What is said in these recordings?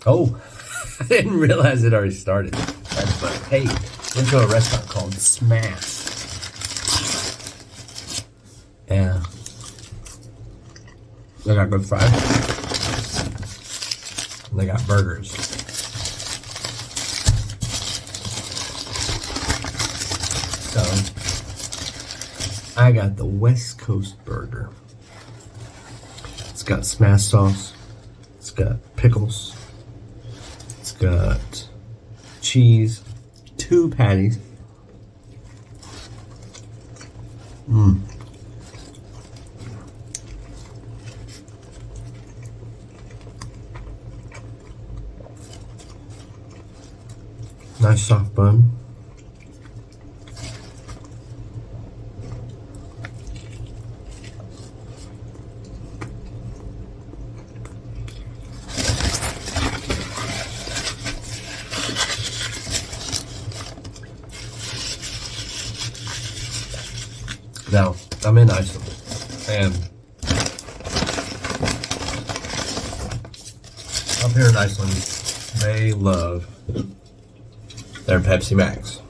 Oh, I didn't realize it already started. That's my hey, went to a restaurant called Smass. Yeah. They got good fries. And they got burgers. So, I got the West Coast burger. It's got smash sauce. It's got pickles. It's got cheese. 2 patties. Nice soft bun. Now, I'm in Iceland, and up here in Iceland, they love their Pepsi Max.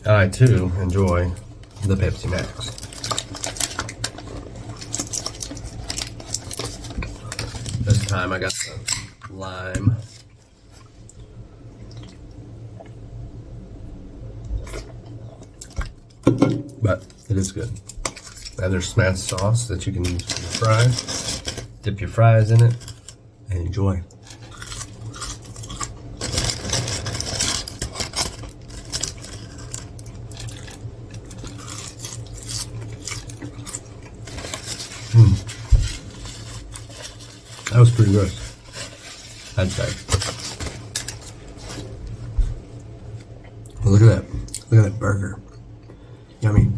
And I too enjoy the Pepsi Max. This time I got the lime. But it is good. And there's smash sauce that you can use for your fries. Dip your fries in it and enjoy. That was pretty good, I'd say. Look at that. Look at that burger. Yummy.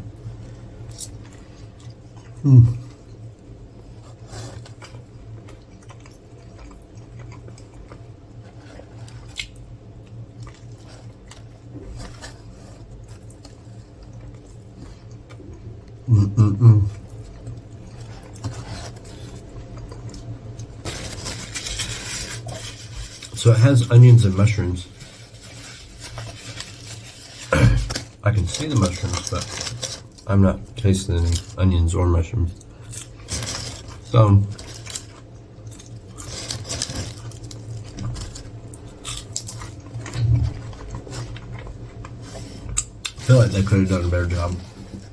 So it has onions and mushrooms. I can see the mushrooms, but I'm not tasting any onions or mushrooms. So I feel like they could have done a better job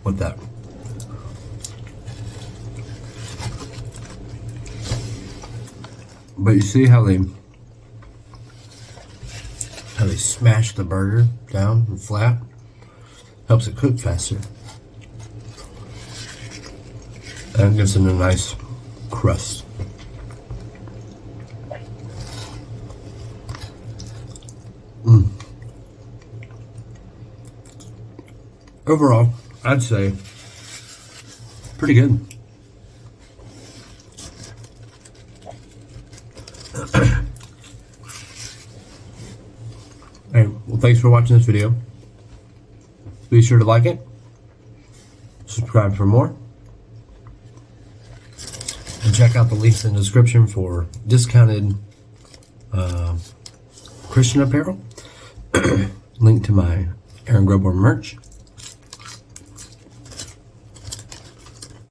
with that. But you see how they smash the burger down and flat? Helps it cook faster. And gives it a nice crust. Overall, I'd say pretty good. Hey, well, thanks for watching this video. Be sure to like it, subscribe for more, and check out the links in the description for discounted Christian apparel. Link to my Aarongrubbworm merch.